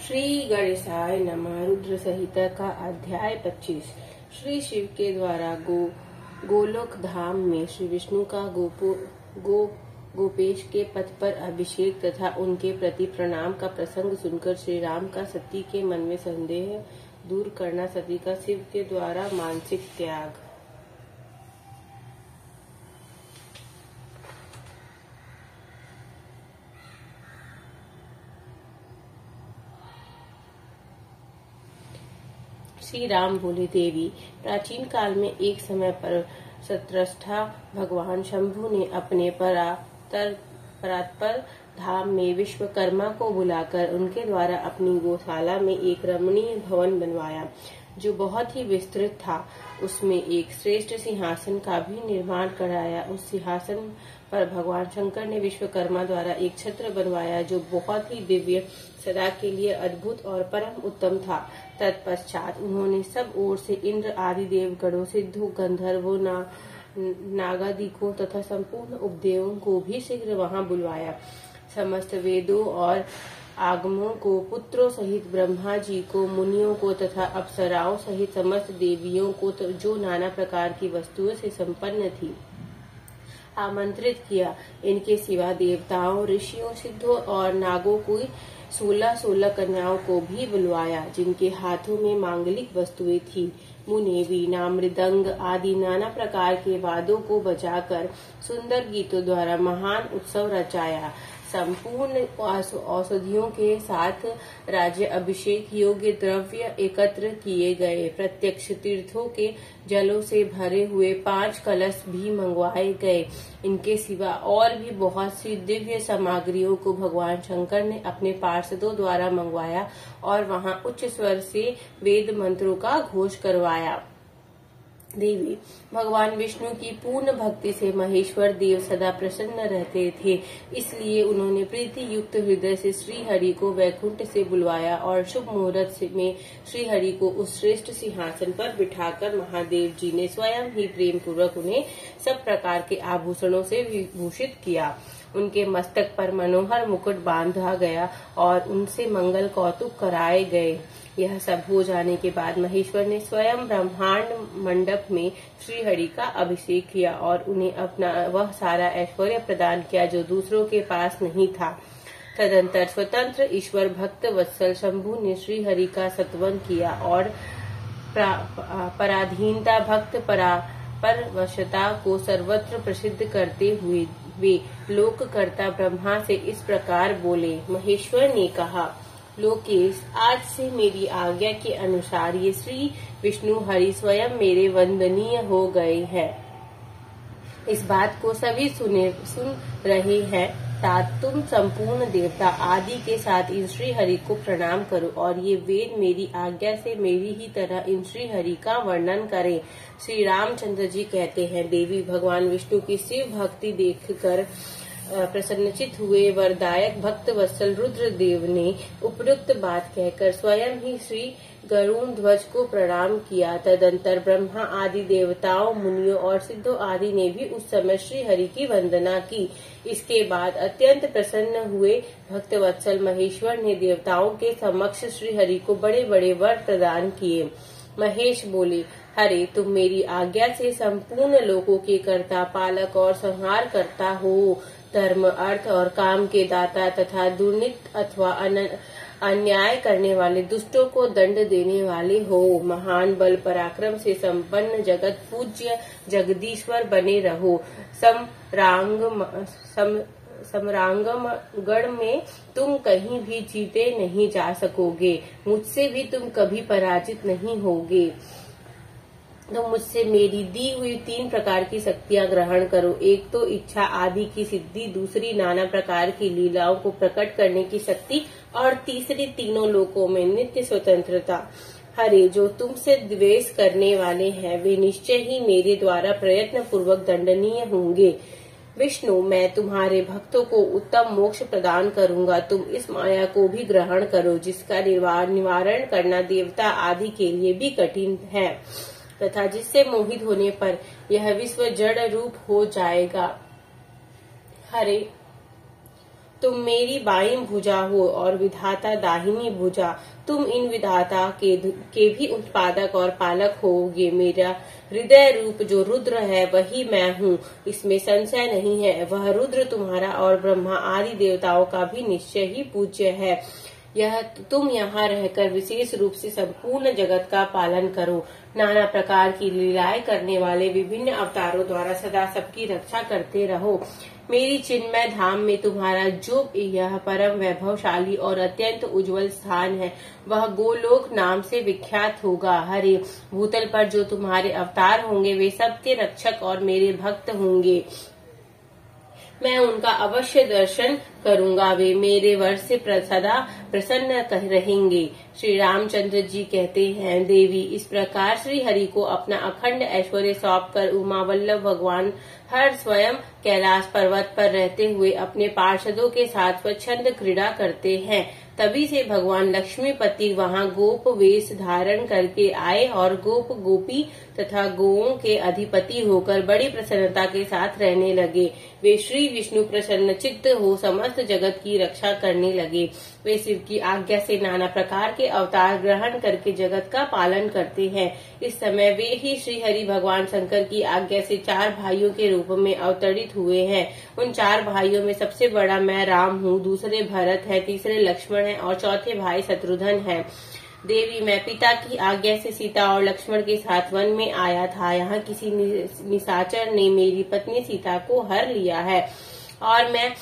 श्री गणेशाय नमः। रुद्र संहिता का अध्याय 25। श्री शिव के द्वारा गोलोक धाम में श्री विष्णु का गोपेश के पथ पर अभिषेक तथा उनके प्रति प्रणाम का प्रसंग सुनकर श्री राम का सती के मन में संदेह दूर करना, सती का शिव के द्वारा मानसिक त्याग। श्री राम बोले, देवी, प्राचीन काल में एक समय पर सत्रष्टा भगवान शंभु ने अपने परात्पर धाम में विश्वकर्मा को बुलाकर उनके द्वारा अपनी गौशाला में एक रमणीय भवन बनवाया, जो बहुत ही विस्तृत था। उसमें एक श्रेष्ठ सिंहासन का भी निर्माण कराया। उस सिंहासन पर भगवान शंकर ने विश्वकर्मा द्वारा एक छत्र बनवाया, जो बहुत ही दिव्य, सदा के लिए अद्भुत और परम उत्तम था। तत्पश्चात उन्होंने सब ओर से इंद्र आदि देवगणों, सिद्धों, गंधर्वों, नागादिकों तथा संपूर्ण उपदेवों को भी शीघ्र वहां बुलवाया। समस्त वेदों और आगमों को, पुत्रों सहित ब्रह्मा जी को, मुनियों को तथा अप्सराओं सहित समस्त देवियों को, जो नाना प्रकार की वस्तुओं से संपन्न थी, आमंत्रित किया। इनके सिवा देवताओं, ऋषियों, सिद्धों और नागों को 16 कन्याओं को भी बुलवाया, जिनके हाथों में मांगलिक वस्तुएं थी। मुनि वीणा, मृदंग आदि नाना प्रकार के वाद्यों को बजाकर सुंदर गीतों द्वारा महान उत्सव रचाया। संपूर्ण औषधियों के साथ राज्य अभिषेक योग्य द्रव्य एकत्र किए गए। प्रत्यक्ष तीर्थों के जलों से भरे हुए 5 कलश भी मंगवाए गए। इनके सिवा और भी बहुत सी दिव्य सामग्रियों को भगवान शंकर ने अपने पार्षदों द्वारा मंगवाया और वहां उच्च स्वर से वेद मंत्रों का घोष करवाया। देवी, भगवान विष्णु की पूर्ण भक्ति से महेश्वर देव सदा प्रसन्न रहते थे, इसलिए उन्होंने प्रीति युक्त हृदय से श्री हरि को वैकुंठ से बुलवाया और शुभ मुहूर्त में श्री हरि को उस श्रेष्ठ सिंहासन पर बिठाकर महादेव जी ने स्वयं ही प्रेम पूर्वक उन्हें सब प्रकार के आभूषणों से विभूषित किया। उनके मस्तक पर मनोहर मुकुट बांधा गया और उनसे मंगल कौतुक कराए गए। यह सब हो जाने के बाद महेश्वर ने स्वयं ब्रह्मांड मंडप में श्री हरि का अभिषेक किया और उन्हें अपना वह सारा ऐश्वर्य प्रदान किया जो दूसरों के पास नहीं था। तदंतर स्वतंत्र ईश्वर भक्त वत्सल शंभु ने श्री हरि का सत्वन किया और पराधीनता, भक्त परवशता को सर्वत्र प्रसिद्ध करते हुए वे लोककर्ता ब्रह्मा से इस प्रकार बोले। महेश्वर ने कहा, लोकेश, आज से मेरी आज्ञा के अनुसार ये श्री विष्णु हरि स्वयं मेरे वंदनीय हो गए हैं। इस बात को सभी सुन रहे हैं। तात तुम संपूर्ण देवता आदि के साथ इन श्री हरि को प्रणाम करो और ये वेद मेरी आज्ञा से मेरी ही तरह इन श्री हरि का वर्णन करें। श्री रामचंद्र जी कहते हैं, देवी, भगवान विष्णु की शिव भक्ति देखकर प्रसन्नचित हुए वरदायक भक्त वत्सल रुद्र देव ने उपयुक्त बात कहकर स्वयं ही श्री गरुण ध्वज को प्रणाम किया। तदंतर ब्रह्मा आदि देवताओं, मुनियों और सिद्धों आदि ने भी उस समय श्री हरि की वंदना की। इसके बाद अत्यंत प्रसन्न हुए भक्त वत्सल महेश्वर ने देवताओं के समक्ष श्री हरि को बड़े बड़े वर प्रदान किए। महेश बोले, हरे, तुम मेरी आज्ञा से संपूर्ण लोकों के कर्ता, पालक और संहार करता हो। धर्म, अर्थ और काम के दाता तथा दुर्नीत अथवा अन्याय करने वाले दुष्टों को दंड देने वाले हो। महान बल पराक्रम से संपन्न जगत पूज्य जगदीश्वर बने रहो। समरांगम गढ़ में तुम कहीं भी जीते नहीं जा सकोगे। मुझसे भी तुम कभी पराजित नहीं होगे। तो मुझसे मेरी दी हुई 3 प्रकार की शक्तियां ग्रहण करो। एक तो इच्छा आदि की सिद्धि, दूसरी नाना प्रकार की लीलाओं को प्रकट करने की शक्ति और तीसरी तीनों लोकों में नित्य स्वतंत्रता। हरे, जो तुमसे द्वेष करने वाले हैं वे निश्चय ही मेरे द्वारा प्रयत्न पूर्वक दंडनीय होंगे। विष्णु, मैं तुम्हारे भक्तों को उत्तम मोक्ष प्रदान करूंगा। तुम इस माया को भी ग्रहण करो, जिसका निवारण करना देवता आदि के लिए भी कठिन है तथा जिससे मोहित होने पर यह विश्व जड़ रूप हो जाएगा। हरे, तुम मेरी बाईं भुजा हो और विधाता दाहिनी भुजा। तुम इन विधाता के भी उत्पादक और पालक होगे। मेरा हृदय रूप जो रुद्र है वही मैं हूँ, इसमें संशय नहीं है। वह रुद्र तुम्हारा और ब्रह्मा आदि देवताओं का भी निश्चय ही पूज्य है। यह तुम यहाँ रहकर विशेष रूप से संपूर्ण जगत का पालन करो। नाना प्रकार की लीलाएं करने वाले विभिन्न अवतारों द्वारा सदा सबकी रक्षा करते रहो। मेरी चिन्मय धाम में तुम्हारा जो यह परम वैभवशाली और अत्यंत उज्जवल स्थान है वह गोलोक नाम से विख्यात होगा। हरे भूतल पर जो तुम्हारे अवतार होंगे वे सबके रक्षक और मेरे भक्त होंगे। मैं उनका अवश्य दर्शन करूंगा। वे मेरे वर्ष से सदा प्रसन्न रहेंगे। श्री रामचंद्र जी कहते हैं, देवी इस प्रकार श्री हरि को अपना अखंड ऐश्वर्य सौंपकर उमा वल्लभ भगवान हर स्वयं कैलाश पर्वत पर रहते हुए अपने पार्षदों के साथ स्वच्छंद क्रीड़ा करते हैं। तभी से भगवान लक्ष्मीपति वहां गोप वेश धारण करके आए और गोप गोपी तथा गोओं के अधिपति होकर बड़ी प्रसन्नता के साथ रहने लगे। वे श्री विष्णु प्रसन्न चित्त हो समस्त जगत की रक्षा करने लगे। वे शिव की आज्ञा से नाना प्रकार के अवतार ग्रहण करके जगत का पालन करते हैं। इस समय वे ही श्री हरि भगवान शंकर की आज्ञा से 4 भाइयों के रूप में अवतरित हुए हैं। उन 4 भाइयों में सबसे बड़ा मैं राम हूँ, दूसरे भरत है, तीसरे लक्ष्मण है और चौथे भाई शत्रुघ्न है। देवी मैं पिता की आज्ञा से सीता और लक्ष्मण के साथ वन में आया था। यहाँ किसी निशाचर ने मेरी पत्नी सीता को हर लिया है और मैं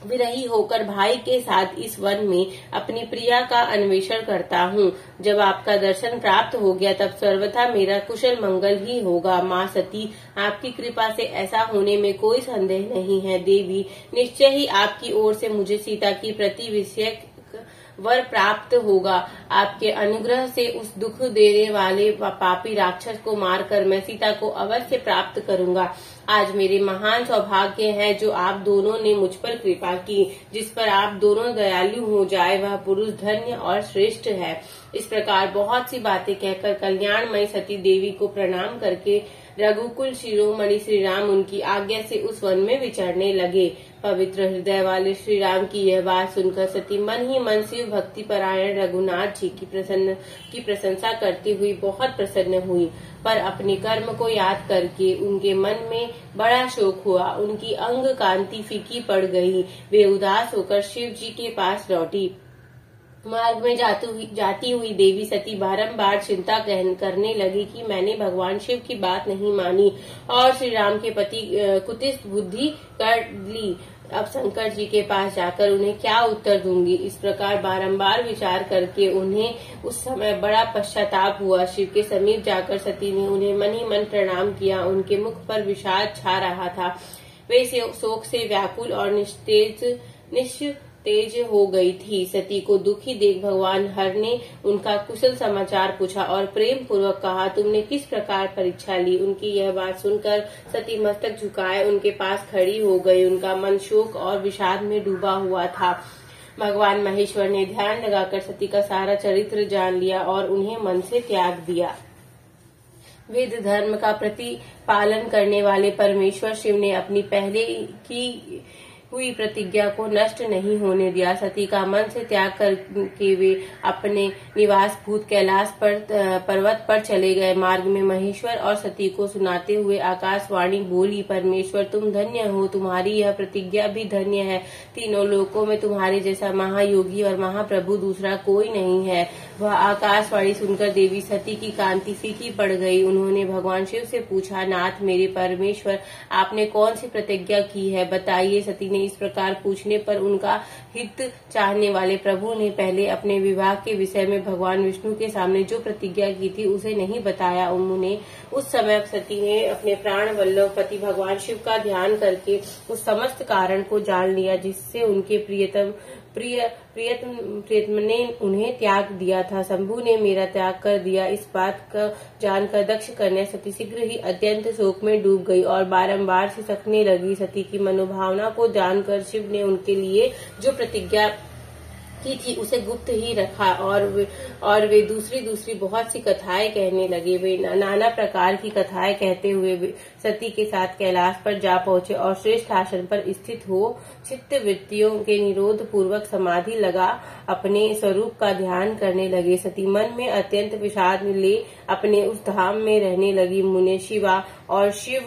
विरही होकर भाई के साथ इस वन में अपनी प्रिया का अन्वेषण करता हूँ। जब आपका दर्शन प्राप्त हो गया तब सर्वथा मेरा कुशल मंगल ही होगा। माँ सती, आपकी कृपा से ऐसा होने में कोई संदेह नहीं है। देवी निश्चय ही आपकी ओर से मुझे सीता की प्रति विषयक वर प्राप्त होगा। आपके अनुग्रह से उस दुख देने वाले पापी राक्षस को मारकर मैं सीता को अवश्य प्राप्त करूंगा। आज मेरे महान सौभाग्य है जो आप दोनों ने मुझ पर कृपा की। जिस पर आप दोनों दयालु हो जाए वह पुरुष धन्य और श्रेष्ठ है। इस प्रकार बहुत सी बातें कहकर कल्याणमयी सती देवी को प्रणाम करके रघुकुल शिरोमणि श्री राम उनकी आज्ञा से उस वन में विचरने लगे। पवित्र हृदय वाले श्री राम की यह बात सुनकर सती मन ही मन शिव भक्ति परायण रघुनाथ जी की प्रशंसा करती हुई बहुत प्रसन्न हुई, पर अपने कर्म को याद करके उनके मन में बड़ा शोक हुआ। उनकी अंग कांति फीकी पड़ गई। वे उदास होकर शिव जी के पास लौटी। मार्ग में जाती हुई देवी सती बारंबार चिंता करने लगी कि मैंने भगवान शिव की बात नहीं मानी और श्री राम के पति कुटिल बुद्धि कर ली। अब शंकर जी के पास जाकर उन्हें क्या उत्तर दूंगी। इस प्रकार बारंबार विचार करके उन्हें उस समय बड़ा पश्चाताप हुआ। शिव के समीप जाकर सती ने उन्हें मन ही मन प्रणाम किया। उनके मुख पर विषाद छा रहा था। वे शोक से व्याकुल और निस्तेज हो गई थी। सती को दुखी देख भगवान हर ने उनका कुशल समाचार पूछा और प्रेम पूर्वक कहा, तुमने किस प्रकार परीक्षा ली। उनकी यह बात सुनकर सती मस्तक झुकाए उनके पास खड़ी हो गई। उनका मन शोक और विषाद में डूबा हुआ था। भगवान महेश्वर ने ध्यान लगाकर सती का सारा चरित्र जान लिया और उन्हें मन से त्याग दिया। वेद धर्म का प्रतिपालन करने वाले परमेश्वर शिव ने अपनी पहले की हुई प्रतिज्ञा को नष्ट नहीं होने दिया। सती का मन से त्याग करके वे अपने निवास भूत कैलाश पर्वत पर चले गए। मार्ग में महेश्वर और सती को सुनाते हुए आकाशवाणी बोली, परमेश्वर तुम धन्य हो, तुम्हारी यह प्रतिज्ञा भी धन्य है। तीनों लोकों में तुम्हारे जैसा महायोगी और महाप्रभु दूसरा कोई नहीं है। वह आकाशवाणी सुनकर देवी सती की कांति फीकी पड़ गई। उन्होंने भगवान शिव से पूछा, नाथ मेरे परमेश्वर, आपने कौन सी प्रतिज्ञा की है, बताइए। सती ने इस प्रकार पूछने पर उनका हित चाहने वाले प्रभु ने पहले अपने विवाह के विषय में भगवान विष्णु के सामने जो प्रतिज्ञा की थी उसे नहीं बताया। उन्होंने उस समय सती ने अपने प्राण वल्लभ पति भगवान शिव का ध्यान करके उस समस्त कारण को जान लिया जिससे उनके प्रियतम ने उन्हें त्याग दिया था। शंभु ने मेरा त्याग कर दिया। इस बात का जानकर दक्ष कन्या सती शीघ्र ही अत्यंत शोक में डूब गई और बारंबार सिसकने लगी। सती की मनोभावना को जानकर शिव ने उनके लिए जो प्रतिज्ञा की थी उसे गुप्त ही रखा और वे दूसरी बहुत सी कथाएं कहने लगे। वे नाना प्रकार की कथाएं कहते हुए सती के साथ कैलाश पर जा पहुंचे और श्रेष्ठ आसन पर स्थित हो चित्त वृत्तियों के निरोध पूर्वक समाधि लगा अपने स्वरूप का ध्यान करने लगे। सती मन में अत्यंत विषाद ले अपने उस धाम में रहने लगी। मुने शिवा और शिव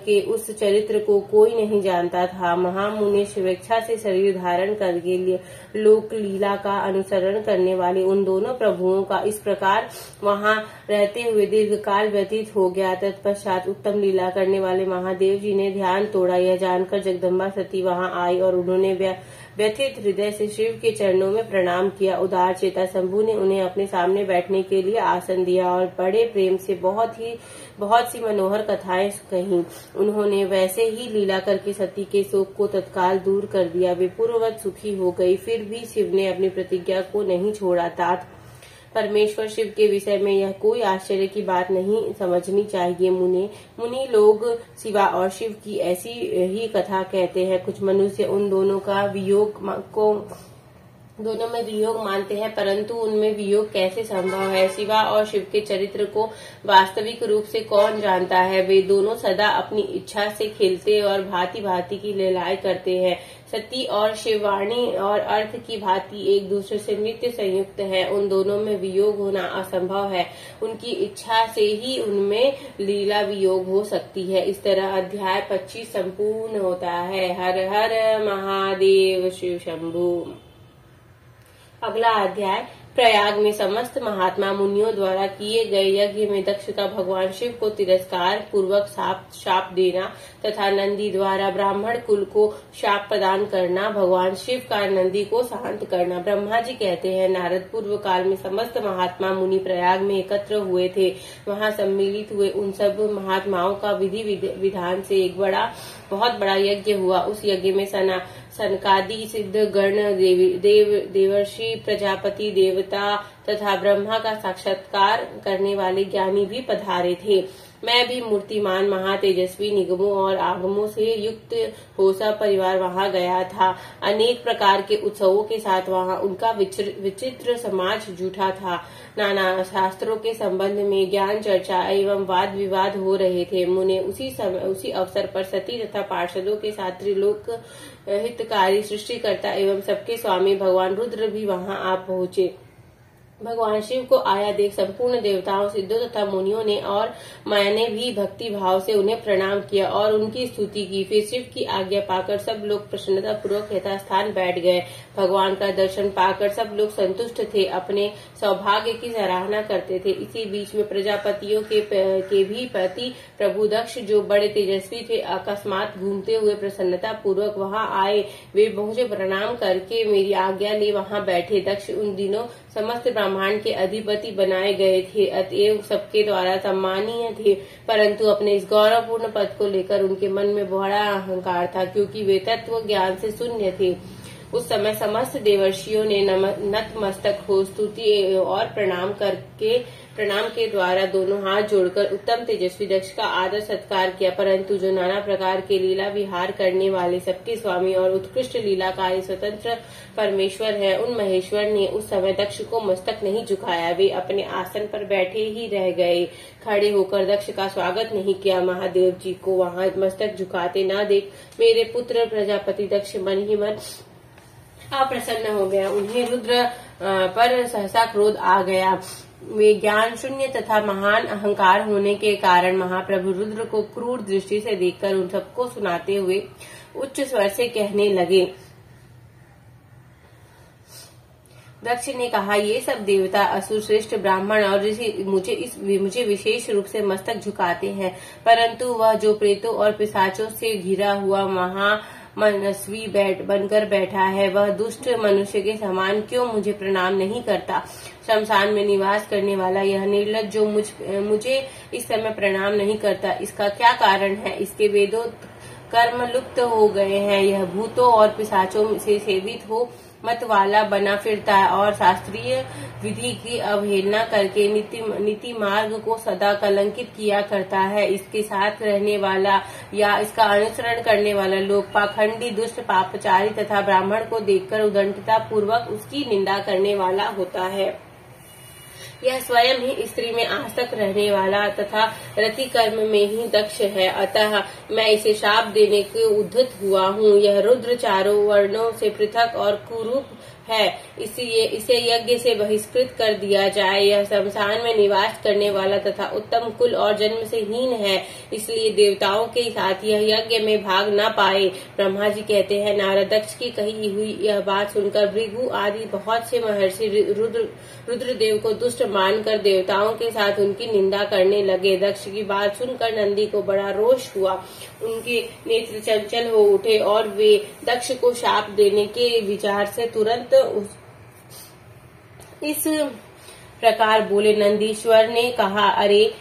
के उस चरित्र को कोई नहीं जानता था। महामुनि स्वेच्छा से शरीर धारण करके लोक लीला का अनुसरण करने वाले उन दोनों प्रभुओं का इस प्रकार वहां रहते हुए दीर्घ काल व्यतीत हो गया। तत्पश्चात उत्तम लीला करने वाले महादेव जी ने ध्यान तोड़ा। यह जानकर जगदम्बा सती वहां आई और उन्होंने व्यथित हृदय से शिव के चरणों में प्रणाम किया। उदार चेता शंभु ने उन्हें अपने सामने बैठने के लिए आसन दिया और बड़े प्रेम से बहुत सी मनोहर कथाएं कही। उन्होंने वैसे ही लीला करके सती के शोक को तत्काल दूर कर दिया। वे पूर्ववत सुखी हो गई। फिर भी शिव ने अपनी प्रतिज्ञा को नहीं छोड़ा। तात परमेश्वर शिव के विषय में यह कोई आश्चर्य की बात नहीं समझनी चाहिए। मुनि लोग शिवा और शिव की ऐसी ही कथा कहते हैं। कुछ मनुष्य उन दोनों में वियोग मानते हैं, परंतु उनमें वियोग कैसे संभव है? शिवा और शिव के चरित्र को वास्तविक रूप से कौन जानता है? वे दोनों सदा अपनी इच्छा से खेलते और भांति भांति की लीलाएं करते हैं। सती और शिववाणी और अर्थ की भांति एक दूसरे से नित्य संयुक्त है। उन दोनों में वियोग होना असंभव है। उनकी इच्छा से ही उनमें लीला वियोग हो सकती है। इस तरह अध्याय 25 संपूर्ण होता है। हर हर महादेव शिव शंभु। अगला अध्याय प्रयाग में समस्त महात्मा मुनियों द्वारा किए गए यज्ञ में दक्ष का भगवान शिव को तिरस्कार पूर्वक शाप देना तथा नंदी द्वारा ब्राह्मण कुल को शाप प्रदान करना, भगवान शिव का नंदी को शांत करना। ब्रह्मा जी कहते हैं, नारद पूर्व काल में समस्त महात्मा मुनि प्रयाग में एकत्र हुए थे। वहां सम्मिलित हुए उन सब महात्माओं का विधि विधान से एक बहुत बड़ा यज्ञ हुआ। उस यज्ञ में सनकादि सिद्ध गण, देवर्षि, प्रजापति, देवता तथा ब्रह्मा का साक्षात्कार करने वाले ज्ञानी भी पधारे थे। मैं भी मूर्तिमान महातेजस्वी निगमों और आगमों से युक्त हो परिवार वहां गया था। अनेक प्रकार के उत्सवों के साथ वहां उनका विचित्र समाज जुटा था। नाना शास्त्रों के संबंध में ज्ञान चर्चा एवं वाद विवाद हो रहे थे। मुने उसी अवसर पर सती तथा पार्षदों के साथ त्रिलोक हितकारी सृष्टिकर्ता एवं सबके स्वामी भगवान रुद्र भी वहां आ पहुंचे। भगवान शिव को आया देख संपूर्ण देवताओं, सिद्धों तथा मुनियों ने और मैंने भी भक्ति भाव से उन्हें प्रणाम किया और उनकी स्तुति की। फिर शिव की आज्ञा पाकर सब लोग प्रसन्नता पूर्वक यथास्थान बैठ गए। भगवान का दर्शन पाकर सब लोग संतुष्ट थे, अपने सौभाग्य की सराहना करते थे। इसी बीच में प्रजापतियों के भी पति प्रभु दक्ष, जो बड़े तेजस्वी थे, अकस्मात घूमते हुए प्रसन्नता पूर्वक वहां आए। वे मुझे प्रणाम करके मेरी आज्ञा ले वहां बैठे। दक्ष उन दिनों समस्त ब्रह्मांड के अधिपति बनाए गए थे, अतएव सबके द्वारा सम्मानीय थे, परंतु अपने इस गौरवपूर्ण पद को लेकर उनके मन में बड़ा अहंकार था, क्योंकि वे तत्व ज्ञान से शून्य थे। उस समय समस्त देवर्षियों ने नतमस्तक हो स्तुति और प्रणाम के द्वारा दोनों हाथ जोड़कर उत्तम तेजस्वी दक्ष का आदर सत्कार किया। परंतु जो नाना प्रकार के लीला विहार करने वाले सबके स्वामी और उत्कृष्ट लीलाकारी स्वतंत्र परमेश्वर है, उन महेश्वर ने उस समय दक्ष को मस्तक नहीं झुकाया। वे अपने आसन पर बैठे ही रह गए। खड़े होकर दक्ष का स्वागत नहीं किया। महादेव जी को वहां मस्तक झुकाते न देख मेरे पुत्र प्रजापति दक्ष मन ही मन अप्रसन्न हो गया। उन्हें रुद्र पर सहसा क्रोध आ गया। वे ज्ञान शून्य तथा महान अहंकार होने के कारण महाप्रभु रुद्र को क्रूर दृष्टि से देखकर उन सबको सुनाते हुए उच्च स्वर से कहने लगे। दक्ष ने कहा, ये सब देवता, असुर, श्रेष्ठ ब्राह्मण और ऋषि मुझे विशेष रूप से मस्तक झुकाते हैं, परंतु वह जो प्रेतों और पिशाचों से घिरा हुआ मनस्वी बनकर बैठा है, वह दुष्ट मनुष्य के समान क्यों मुझे प्रणाम नहीं करता? शमशान में निवास करने वाला यह निर्लज्ज जो मुझे इस समय प्रणाम नहीं करता, इसका क्या कारण है? इसके वेदों कर्म लुप्त हो गए हैं। यह भूतों और पिशाचों से सेवित हो मत वाला बना फिरता है और शास्त्रीय विधि की अवहेलना करके नीति मार्ग को सदा कलंकित किया करता है। इसके साथ रहने वाला या इसका अनुसरण करने वाला लोग पाखंडी, दुष्ट, पापचारी तथा ब्राह्मण को देखकर उदंडता पूर्वक उसकी निंदा करने वाला होता है। यह स्वयं ही स्त्री में आसक्त रहने वाला तथा रति कर्म में ही दक्ष है, अतः मैं इसे शाप देने को उद्यत हुआ हूँ। यह रुद्र चारों वर्णों से पृथक और कुरूप है, इसलिए इसे यज्ञ से बहिष्कृत कर दिया जाए। यह शमशान में निवास करने वाला तथा उत्तम कुल और जन्म से हीन है, इसलिए देवताओं के साथ यह यज्ञ में भाग न पाए। ब्रह्मा जी कहते हैं, नारद दक्ष की कही हुई यह बात सुनकर भृगु आदि बहुत से महर्षि रुद्रदेव को दुष्ट मानकर देवताओं के साथ उनकी निंदा करने लगे। दक्ष की बात सुनकर नंदी को बड़ा रोष हुआ, उनके नेत्र चंचल हो उठे और वे दक्ष को शाप देने के विचार से तुरंत इस प्रकार बोले। नंदीश्वर ने कहा, अरे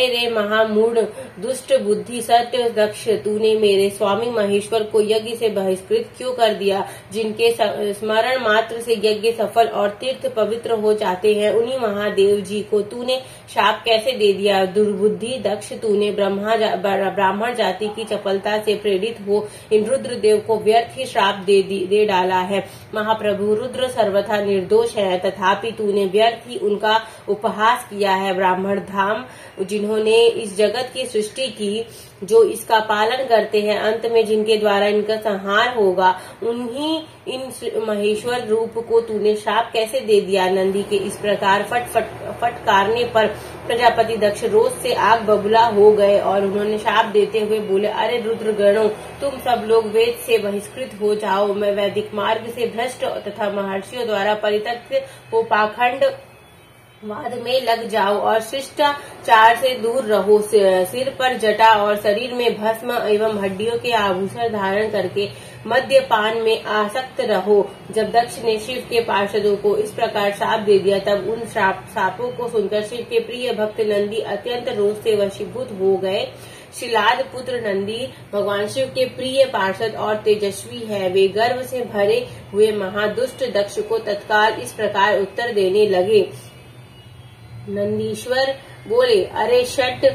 रे महामूढ़ दुष्ट बुद्धि सत्य दक्ष, तूने मेरे स्वामी महेश्वर को यज्ञ से बहिष्कृत क्यों कर दिया? जिनके स्मरण मात्र से यज्ञ सफल और तीर्थ पवित्र हो जाते हैं, उन्हीं महादेव जी को तूने शाप कैसे दे दिया? दुर्बुद्धि दक्ष, तूने ब्राह्मण जाति की चपलता से प्रेरित हो इन रुद्रदेव को व्यर्थ ही श्राप दे डाला है। महाप्रभु रुद्र सर्वथा निर्दोष है, तथापि तूने व्यर्थ ही उनका उपहास किया है। ब्राह्मण धाम जिन्होंने इस जगत की सृष्टि की, जो इसका पालन करते हैं, अंत में जिनके द्वारा इनका संहार होगा, उन्हीं इन महेश्वर रूप को तूने शाप कैसे दे दिया? नंदी के इस प्रकार फटकारने पर प्रजापति दक्ष रोष से आग बबूला हो गए और उन्होंने शाप देते हुए बोले, अरे रुद्र गणों, तुम सब लोग वेद से बहिष्कृत हो जाओ। मैं वैदिक मार्ग से भ्रष्ट तथा महर्षियों द्वारा परित्यक्त हो पाखंड वाद में लग जाओ और शिष्टाचार से दूर रहो। सिर पर जटा और शरीर में भस्म एवं हड्डियों के आभूषण धारण करके मद्यपान में आसक्त रहो। जब दक्ष ने शिव के पार्षदों को इस प्रकार शाप दे दिया, तब उन शापों को सुनकर शिव के प्रिय भक्त नंदी अत्यंत रोष से वशीभूत हो गए। शिलाद पुत्र नंदी भगवान शिव के प्रिय पार्षद और तेजस्वी है। वे गर्व से भरे हुए महादुष्ट दक्ष को तत्काल इस प्रकार उत्तर देने लगे। नंदीश्वर बोले, अरे षट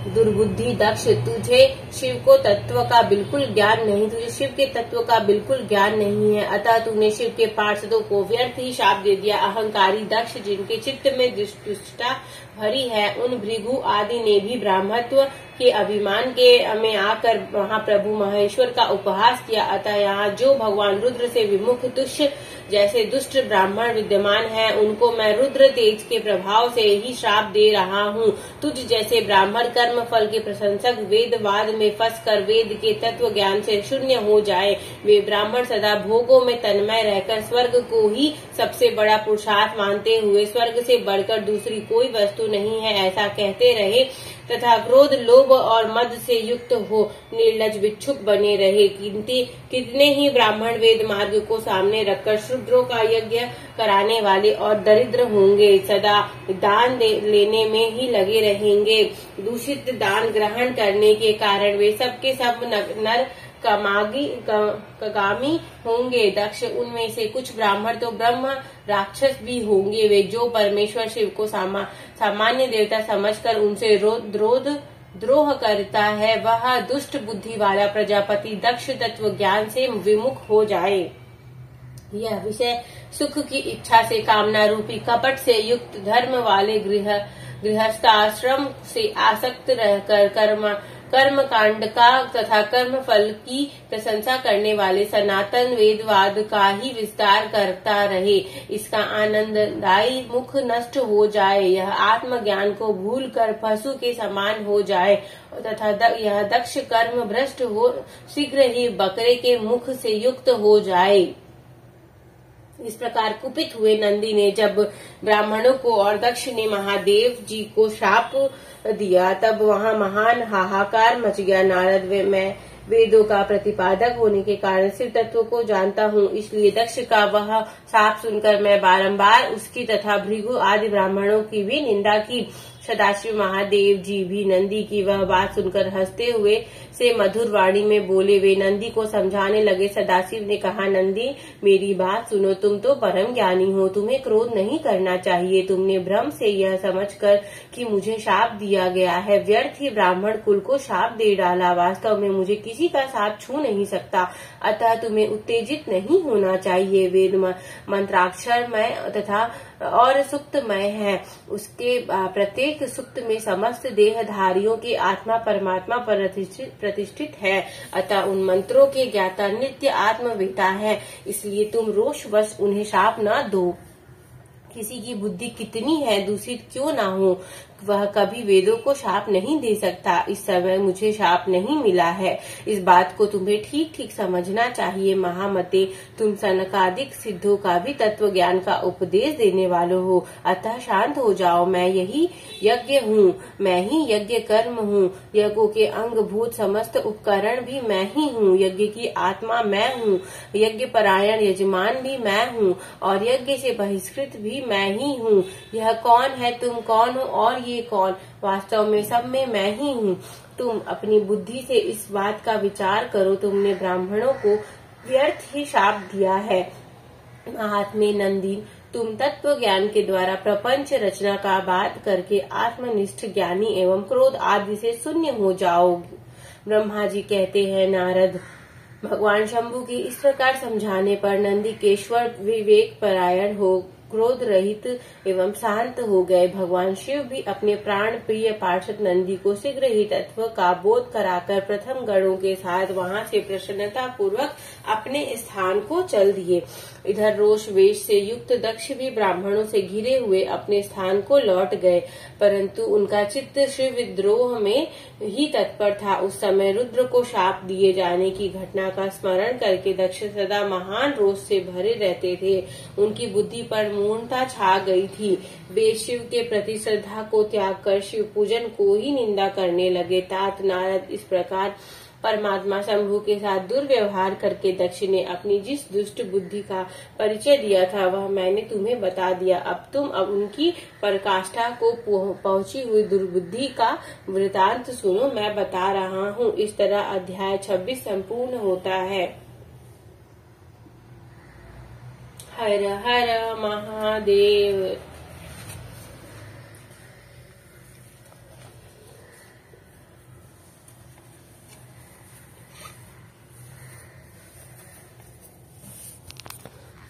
दुर्बुद्धि दक्ष, तुझे शिव को तत्व का बिल्कुल ज्ञान नहीं, तुझे शिव के तत्व का बिल्कुल ज्ञान नहीं है, अतः तूने शिव के पार्षदों को व्यर्थ ही शाप दे दिया। अहंकारी दक्ष, जिनके चित्त में दुष्टता भरी है, उन भृगु आदि ने भी ब्राह्मत्व के अभिमान के में आकर महाप्रभु महेश्वर का उपहास किया। अतः यहाँ जो भगवान रुद्र से विमुख तुष्य जैसे दुष्ट ब्राह्मण विद्यमान है, उनको मैं रुद्र तेज के प्रभाव से ही श्राप दे रहा हूँ। तुझ जैसे ब्राह्मण कर्म फल के प्रशंसक वेदवाद में फंसकर वेद के तत्व ज्ञान से शून्य हो जाए। वे ब्राह्मण सदा भोगों में तन्मय रहकर स्वर्ग को ही सबसे बड़ा पुरुषार्थ मानते हुए स्वर्ग से बढ़कर दूसरी कोई वस्तु नहीं है ऐसा कहते रहे तथा क्रोध लोभ और मद से युक्त हो निर्लज भिक्षुक बने रहे। कितने ही ब्राह्मण वेद मार्ग को सामने रखकर शूद्रों का यज्ञ कराने वाले और दरिद्र होंगे, सदा दान लेने में ही लगे रहेंगे। दूषित दान ग्रहण करने के कारण वे सबके सब नर कामी होंगे। दक्ष, उनमें से कुछ ब्राह्मण तो ब्रह्म राक्षस भी होंगे। वे जो परमेश्वर शिव को सामान्य देवता समझकर उनसे द्रोह करता है, वह दुष्ट बुद्धि वाला प्रजापति दक्ष तत्व ज्ञान से विमुख हो जाए। यह विषय सुख की इच्छा से कामना रूपी कपट से युक्त धर्म वाले गृहस्थाश्रम से आसक्त रहकर कर्म कांड का तथा कर्म फल की प्रशंसा करने वाले सनातन वेदवाद का ही विस्तार करता रहे। इसका आनंददायी मुख नष्ट हो जाए, यह आत्मज्ञान को भूलकर पशु के समान हो जाए तथा यह दक्ष कर्म भ्रष्ट हो शीघ्र ही बकरे के मुख से युक्त हो जाए। इस प्रकार कुपित हुए नंदी ने जब ब्राह्मणों को और दक्ष ने महादेव जी को शाप दिया, तब वहां महान हाहाकार मच गया। नारद मैं वेदों का प्रतिपादक होने के कारण शिव तत्व को जानता हूँ, इसलिए दक्ष का वह शाप सुनकर मैं बारंबार उसकी तथा भृगु आदि ब्राह्मणों की भी निंदा की। सदाशिव महादेव जी भी नंदी की वह बात सुनकर हंसते हुए से मधुर वाणी में बोले। वे नंदी को समझाने लगे। सदाशिव ने कहा, नंदी मेरी बात सुनो, तुम तो परम ज्ञानी हो, तुम्हें क्रोध नहीं करना चाहिए। तुमने भ्रम से यह समझकर कि मुझे शाप दिया गया है, व्यर्थ ही ब्राह्मण कुल को शाप दे डाला। वास्तव में मुझे किसी का साथ छू नहीं सकता, अतः तुम्हें उत्तेजित नहीं होना चाहिए। वेद मंत्राक्षरमय तथा और सुक्तमय है, उसके प्रत्येक सुक्त में समस्त देहधारियों की आत्मा परमात्मा प्रतिष्ठित है, अतः उन मंत्रों के ज्ञाता नित्य आत्मवेता है। इसलिए तुम रोषवश उन्हें शाप न दो। किसी की बुद्धि कितनी है दूषित क्यों ना हो, वह कभी वेदों को शाप नहीं दे सकता। इस समय मुझे शाप नहीं मिला है, इस बात को तुम्हें ठीक ठीक समझना चाहिए। महामते, तुम सनकादिक सिद्धों का भी तत्व ज्ञान का उपदेश देने वाले हो, अतः शांत हो जाओ। मैं यही यज्ञ हूँ, मैं ही यज्ञ कर्म हूँ, यज्ञों के अंगभूत समस्त उपकरण भी मैं ही हूँ, यज्ञ की आत्मा मैं हूँ, यज्ञ परायण यजमान भी मैं हूँ और यज्ञ से बहिष्कृत भी मैं ही हूँ। यह कौन है, तुम कौन हो और ये कौन? वास्तव में सब में मैं ही हूँ। तुम अपनी बुद्धि से इस बात का विचार करो। तुमने ब्राह्मणों को व्यर्थ ही शाप दिया है। महात्मे नंदी, तुम तत्व ज्ञान के द्वारा प्रपंच रचना का बात करके आत्मनिष्ठ ज्ञानी एवं क्रोध आदि से शून्य हो जाओगे। ब्रह्मा जी कहते हैं, नारद, भगवान शंभु की इस प्रकार समझाने पर नंदीकेश्वर विवेक परायण हो क्रोध रहित एवं शांत हो गए। भगवान शिव भी अपने प्राण प्रिय पार्षद नंदी को शीघ्र ही तत्व का बोध कराकर प्रथम गणों के साथ वहां से प्रसन्नता पूर्वक अपने स्थान को चल दिए। इधर रोष वेश से युक्त दक्ष भी ब्राह्मणों से घिरे हुए अपने स्थान को लौट गए, परंतु उनका चित्त शिव विद्रोह में ही तत्पर था। उस समय रुद्र को शाप दिए जाने की घटना का स्मरण करके दक्ष सदा महान रोष से भरे रहते थे। उनकी बुद्धि पर मूढ़ता छा गई थी। वे शिव के प्रति श्रद्धा को त्याग कर शिव पूजन को ही निंदा करने लगे। तात नारद, इस प्रकार परमात्मा शंभु के साथ दुर्व्यवहार करके दक्ष ने अपनी जिस दुष्ट बुद्धि का परिचय दिया था वह मैंने तुम्हें बता दिया। अब तुम उनकी पराकाष्ठा को पहुंची हुई दुर्बुद्धि का वृतांत सुनो, मैं बता रहा हूँ। इस तरह अध्याय 26 संपूर्ण होता है। हर हर महादेव।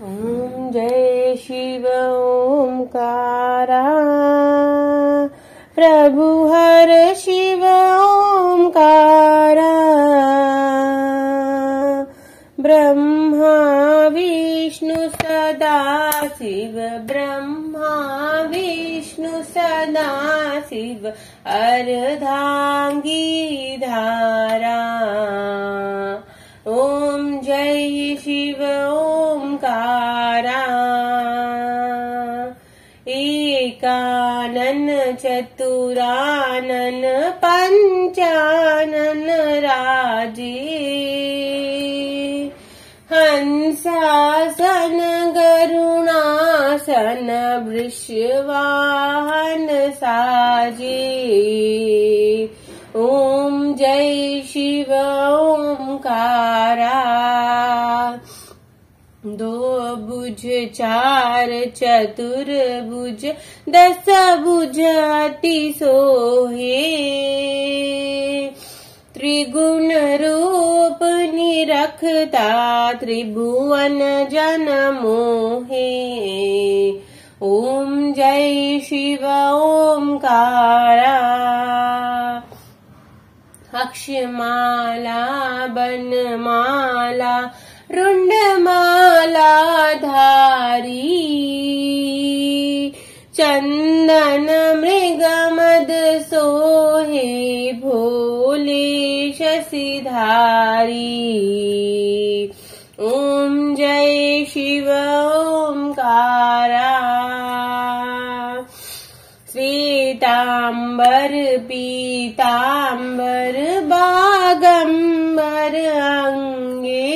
ओम जय शिव ओंकारा, प्रभु हर शिव ओंकारा, ब्रह्मा विष्णु सदा शिव, ब्रह्मा विष्णु सदा शिव, अर्धांगी धारा। ओम जय शिव ओंकारा, एकानन चतुरानन पंचानन राजे, हंसासन गरुणासन वृषवाहन साजे। ओम जय शिव ओंकारा, दो भुज चार चतुर्भुज दस भुज अति सोहे, त्रिगुण रूप निरखता त्रिभुवन जन मोहे। ओम जय शिव ओंकारा, अक्षमाला बनमाला रुंडमाला धारी, चंदन मृगमद सोहे भोले शशिधारी। ओम जय शिव ओंकारा, श्वेतांबर पीतांबर बागंबर अंगे,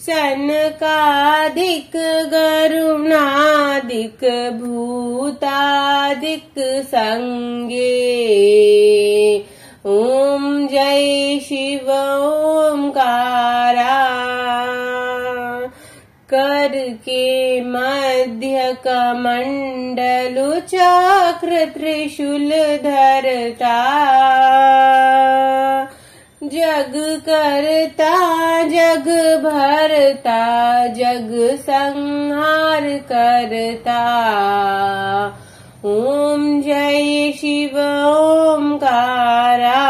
सनकादिक कादिक गरुणादिक भूतादिक संगे। ओम जय शिव ओंकारा। कर के मध्य कमंडलु चक्र त्रिशूल धरता। जग करता जग भरता जग संहार करता। ओम जय शिव ओंकारा।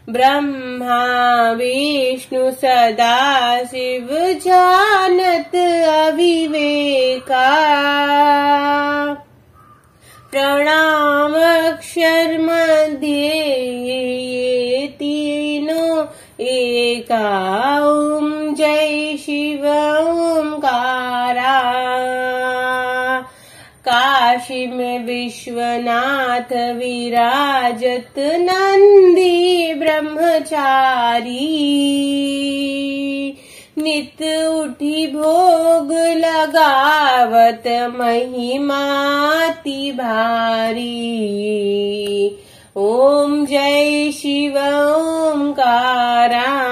ब्रह्मा विष्णु सदा शिव जानत अविवेका। प्रणाम अक्षर मध्य ये तीनों एका। ओम जय शिव ओंकारा। काशी में विश्वनाथ विराजत नंदी ब्रह्मचारी। नित उठी भोग लगावत महिमाति भारी। ओम जय शिव ओंकारा।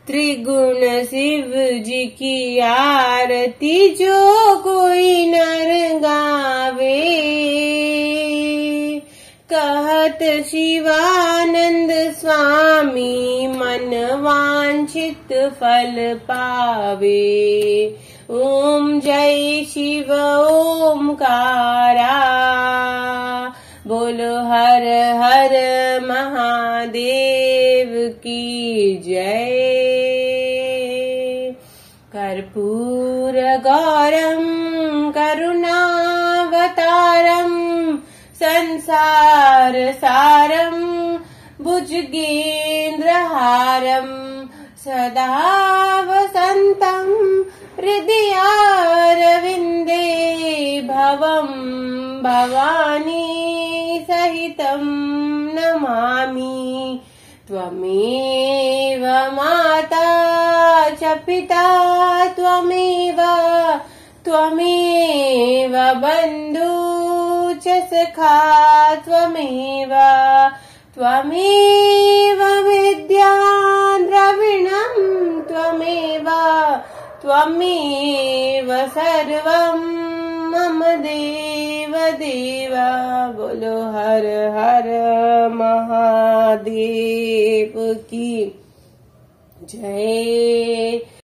त्रिगुण शिव जी की आरती जो कोई नर गावे। कहत शिवानंद स्वामी मन वांछित फल पावे। ओम जय शिव ओंकारा। बोलो हर हर महादेव की जय। कर्पूर गौरम करुणावतारम संसार सारम भुजगेन्द्रहारम सदा वसंतं हृदयारविन्दे भवं भवानी सहितं नमामि। त्वमेव माता च पिता त्वमेव बन्धु च सखा त्वमेव विद्या द्रविणं त्वमेव सर्वं मम देव देव। बोलो हर हर महादेव की जय।